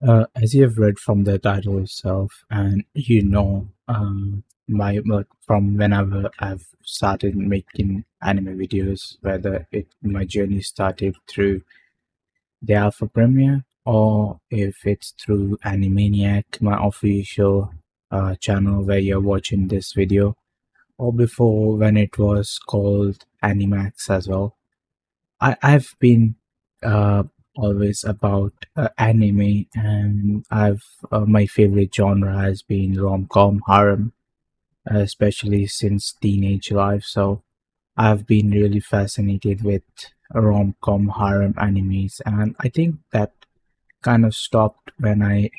As you have read from the title itself, and from whenever I've started making anime videos, whether my journey started through the alpha premiere or if it's through Animaniac, my official channel where you're watching this video, or before when it was called Animax as well. I've been uh, always about anime, and I've my favorite genre has been rom-com harem, especially since teenage life. So I've been really fascinated with rom-com harem animes, and I think that kind of stopped when I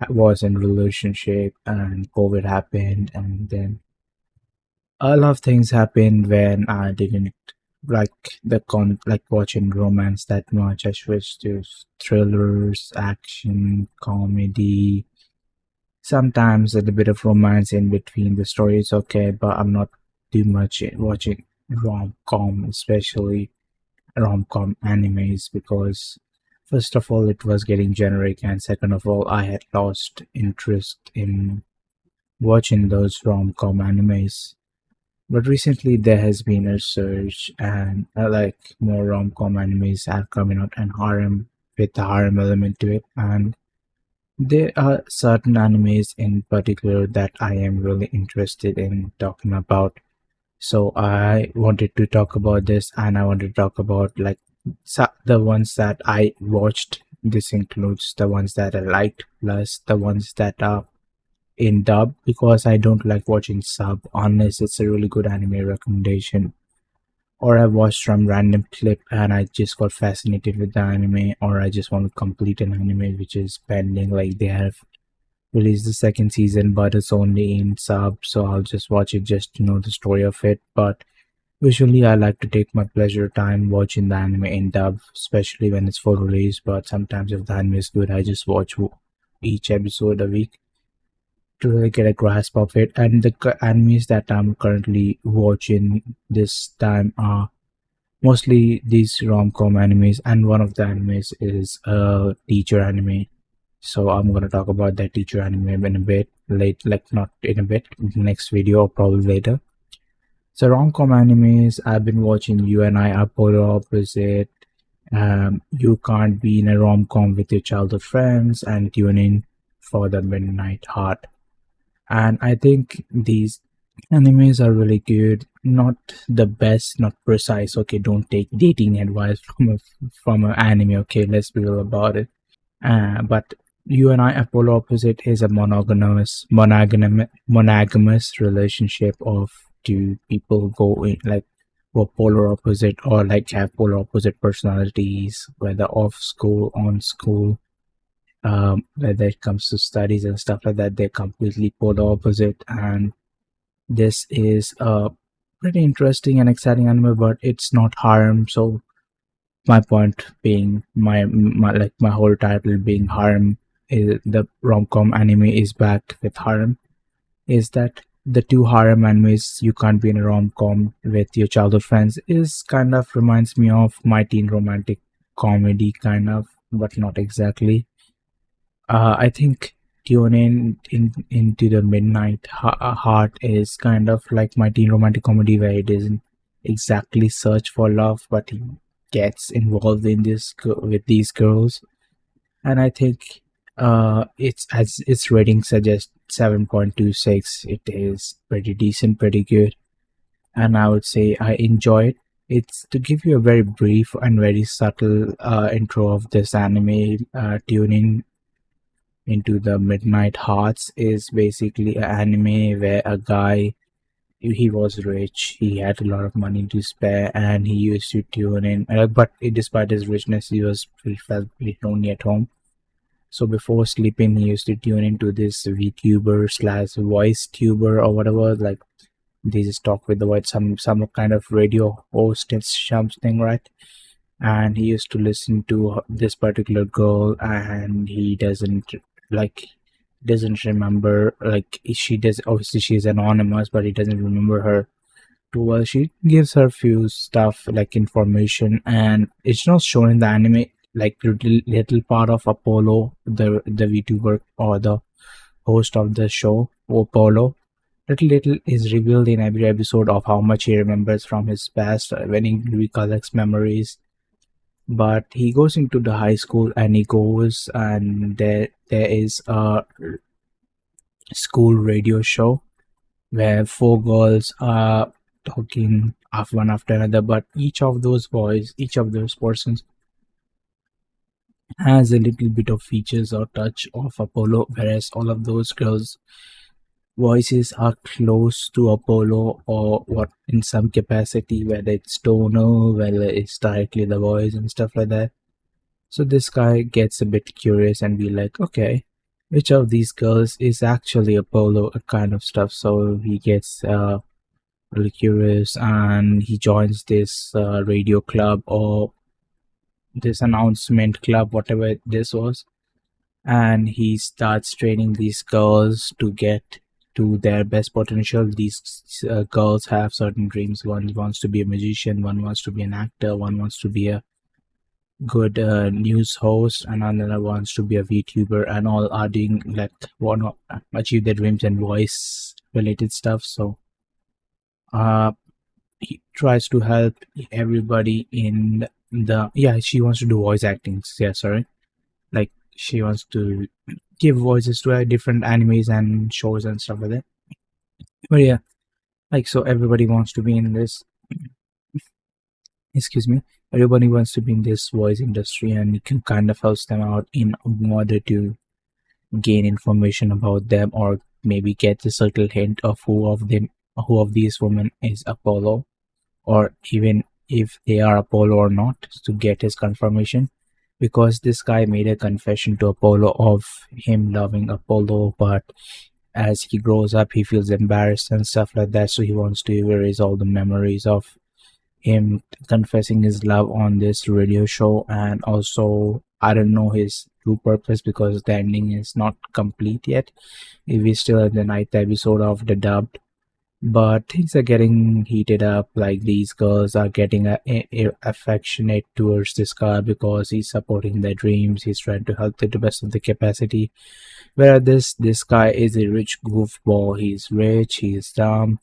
was in relationship and COVID happened, and then a lot of things happened when I didn't like watching romance that much. I switched to thrillers, action, comedy. Sometimes a little bit of romance in between. The story is okay, but I'm not too much watching rom-com, especially rom-com animes, because first of all it was getting generic, and second of all I had lost interest in watching those rom-com animes. But recently there has been a surge, and like more rom-com animes are coming out, and harem with the harem element to it. And there are certain animes in particular that I am really interested in talking about. So I wanted to talk about this, and I wanted to talk about like the ones that I watched. This includes the ones that I liked, plus the ones that are in dub, because I don't like watching sub unless it's a really good anime recommendation, or I watched some random clip and I just got fascinated with the anime, or I just want to complete an anime which is pending, like they have released the second season but it's only in sub, so I'll just watch it just to know the story of it. But usually I like to take my pleasure time watching the anime in dub, especially when it's full release. But sometimes if the anime is good, I just watch each episode a week to really get a grasp of it. And the animes that I'm currently watching this time are mostly these rom-com animes, and one of the animes is a teacher anime. So I'm gonna talk about that teacher anime in a bit, late, like not in a bit, next video or probably later. So rom-com animes, I've been watching You and I Are Polar Opposite. You Can't Be in a Rom-Com with Your Childhood Friends, and Tune In for the Midnight Heart. And I think these animes are really good. Not the best, not precise. Okay, don't take dating advice from an anime. Okay, let's be real about it. But You and I Are Polar Opposite is a monogamous relationship of two people go in like were polar opposite, or like have polar opposite personalities, whether off school, on school, whether it comes to studies and stuff like that. They're completely polar opposite, and this is a pretty interesting and exciting anime, but it's not harem. So my point being, my whole title being harem, is the rom-com anime is back with harem, is that the two harem animes You Can't Be in a Rom-Com with Your Childhood Friends is kind of reminds me of my teen romantic comedy kind of, but not exactly. I think Tune in into the Midnight Heart is kind of like my teen romantic comedy, where it doesn't exactly search for love, but he gets involved in this with these girls. And I think it's, as its rating suggests, 7.26. It is pretty decent, pretty good, and I would say I enjoy it. It's to give you a very brief and very subtle intro of this anime. Tuning into the Midnight Hearts is basically an anime where a guy, he was rich, he had a lot of money to spare, and he used to tune in. But despite his richness, he felt pretty lonely at home. So before sleeping, he used to tune into this VTuber slash voice tuber or whatever. Like they just talk with the voice, some kind of radio host and something, right? And he used to listen to this particular girl, and he like doesn't remember, like she does, obviously she's anonymous, but he doesn't remember her too well. She gives her few stuff like information, and it's not shown in the anime like little part of Apollo, the VTuber or the host of the show, Apollo. Little is revealed in every episode of how much he remembers from his past when he recollects memories. But he goes into the high school and he goes and there is a school radio show where four girls are talking one after another, but each of those persons has a little bit of features or touch of Apollo, whereas all of those girls' voices are close to Apollo or what in some capacity, whether it's tonal, whether it's directly the voice and stuff like that. So this guy gets a bit curious and be like, okay, which of these girls is actually Apollo, kind of stuff. So he gets really curious and he joins this radio club or this announcement club, whatever this was, and he starts training these girls to get to their best potential. These girls have certain dreams. One wants to be a magician, one wants to be an actor, one wants to be a good news host, and another wants to be a VTuber, and all are doing like want to achieve their dreams and voice related stuff. So uh he tries to help everybody in the yeah, she wants to do voice acting. Yeah, sorry. Like she wants to give voices to different animes and shows and stuff like that. But yeah, like so everybody wants to be in this excuse me, everybody wants to be in this voice industry, and it can kind of helps them out in order to gain information about them or maybe get a subtle hint of who of these women is Apollo, or even if they are Apollo or not, to get his confirmation. Because this guy made a confession to Apollo of him loving Apollo, but as he grows up, he feels embarrassed and stuff like that. So he wants to erase all the memories of him confessing his love on this radio show. And also, I don't know his true purpose because the ending is not complete yet. We're still at the ninth episode of the dubbed, but things are getting heated up. Like these girls are getting affectionate towards this guy because he's supporting their dreams, he's trying to help them to the best of the capacity, whereas this guy is a rich goofball. He's rich, he's dumb.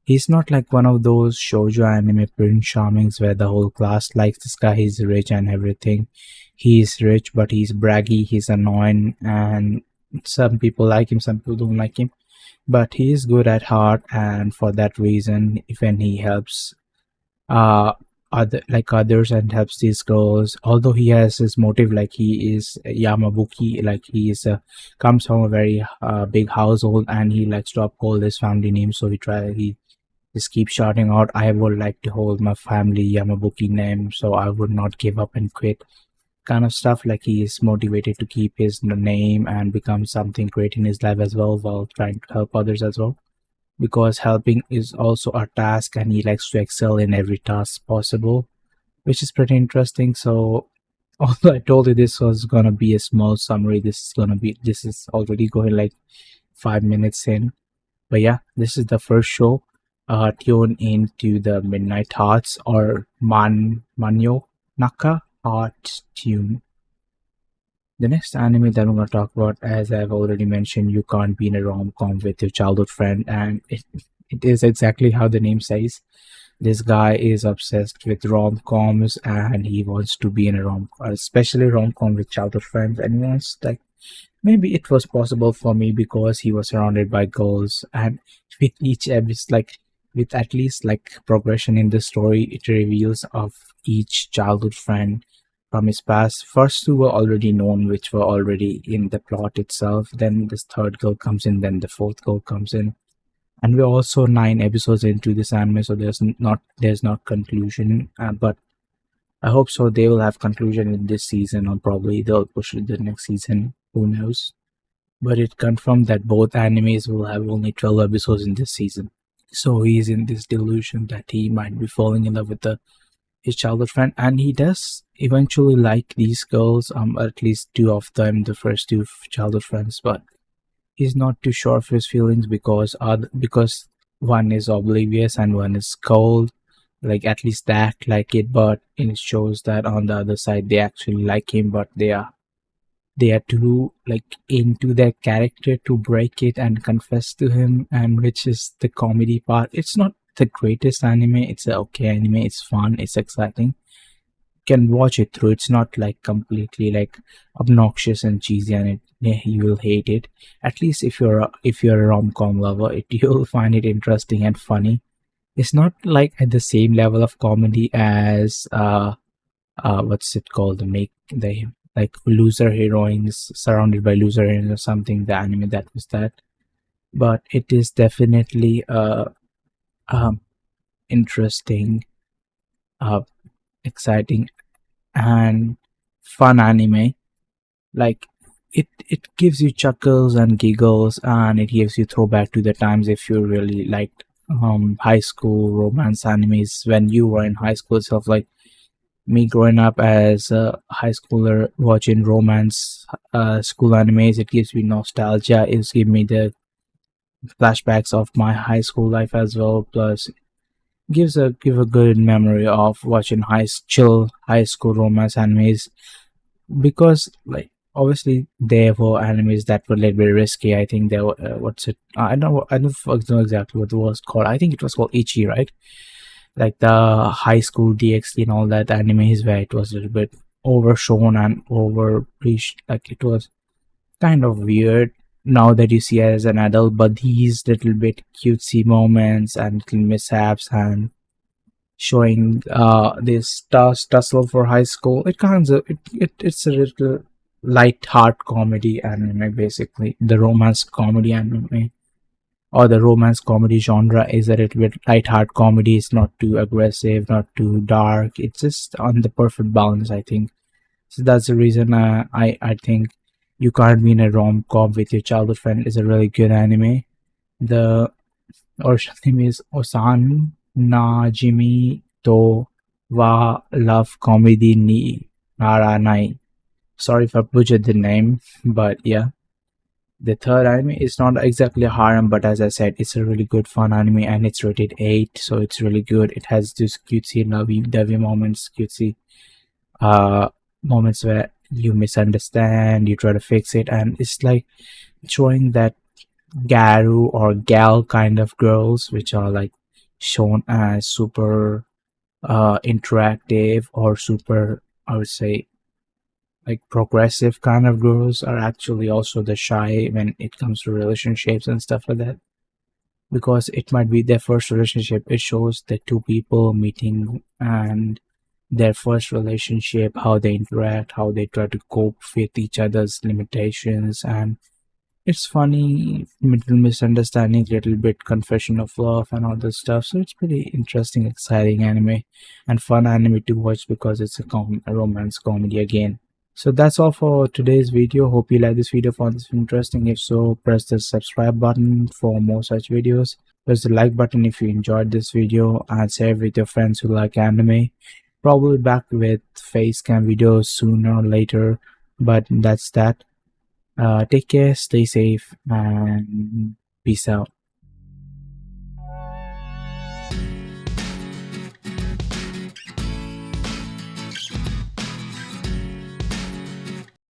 He's not like one of those shoujo anime prince charmings where the whole class likes this guy. He's rich and everything. He's rich, but he's braggy, he's annoying, and some people like him, some people don't like him, but he is good at heart. And for that reason, when he helps uh others and helps these girls, although he has his motive, like he is Yamabuki, like he is comes from a very big household and he likes to uphold his family name, so he just keeps shouting out, I would like to hold my family Yamabuki name, so I would not give up and quit, kind of stuff. Like he is motivated to keep his name and become something great in his life as well, while trying to help others as well, because helping is also a task and he likes to excel in every task possible, which is pretty interesting. So although I told you this was gonna be a small summary, this is already going like 5 minutes in. But yeah, this is the first show. Tune into the Midnight Hearts or Manyo Naka Art Tune. The next anime that I'm going to talk about, as I've already mentioned, you can't be in a rom-com with your childhood friend, and it is exactly how the name says. This guy is obsessed with rom-coms and he wants to be in a especially rom-com with childhood friends, and he wants like, maybe it was possible for me because he was surrounded by girls, and with each episode, like with at least like progression in the story, it reveals of each childhood friend from his past. First two were already known, which were already in the plot itself. Then this third girl comes in, then the fourth girl comes in, and we're also 9 episodes into this anime, so there's not conclusion. But I hope so. They will have conclusion in this season, or probably they'll push it the next season. Who knows? But it confirmed that both animes will have only 12 episodes in this season. So he's in this delusion that he might be falling in love with his childhood friend, and he does eventually like these girls, at least two of them, the first two childhood friends, but he's not too sure of his feelings because one is oblivious and one is cold. like at least they act like it, but it shows that on the other side they actually like him, but they are too like into their character to break it and confess to him, and which is the comedy part. It's not the greatest anime, it's a okay anime, it's fun, it's exciting, can watch it through. It's not like completely like obnoxious and cheesy, and you will hate it. At least if you're a rom-com lover, you'll find it interesting and funny. It's not like at the same level of comedy as what's it called, the make the like loser heroines surrounded by loser heroines or something, the anime that was that. But it is definitely um interesting, uh exciting, and fun anime. Like it gives you chuckles and giggles, and it gives you throwback to the times if you really liked high school romance animes when you were in high school itself. Like me growing up as a high schooler watching romance school animes, it gives me nostalgia. It's give me the flashbacks of my high school life as well. Plus give a good memory of watching chill high school romance animes, because like obviously there were animes that were a little bit risky. I think there were what's it I don't know exactly what it was called. I think it was called Ichi, right? Like the high school DxD and all that animes where it was a little bit overshown and over preached, like it was kind of weird now that you see it as an adult. But these little bit cutesy moments and little mishaps and showing this tussle for high school, it kind of it's a little light heart comedy anime. Basically the romance comedy anime, or the romance comedy genre, is a little bit light heart comedy. It's not too aggressive, not too dark, it's just on the perfect balance, I think. So that's the reason I think You Can't Be in a Rom-Com with Your Childhood Friend is a really good anime. The original name is Osan Najimi to wa Love Comedy ni Naranai. Sorry if I butchered the name, but yeah. The third anime is not exactly a harem, but as I said, it's a really good fun anime, and it's rated 8, so it's really good. It has these cutesy lovey-dovey moments, cutesy uh moments where you misunderstand, you try to fix it, and it's like showing that garu or gal kind of girls, which are like shown as super interactive or super, I would say, like progressive kind of girls, are actually also the shy when it comes to relationships and stuff like that. Because it might be their first relationship, it shows the two people meeting and their first relationship, how they interact, how they try to cope with each other's limitations. And it's funny, little misunderstanding, little bit confession of love and all this stuff. So it's pretty interesting, exciting anime, and fun anime to watch because it's a romance comedy again. So that's all for today's video. Hope you like this video, found this interesting. If so, press the subscribe button for more such videos. Press the like button if you enjoyed this video, and share it with your friends who like anime. Probably back with face cam videos sooner or later, but that's that. Take care, stay safe, and peace out.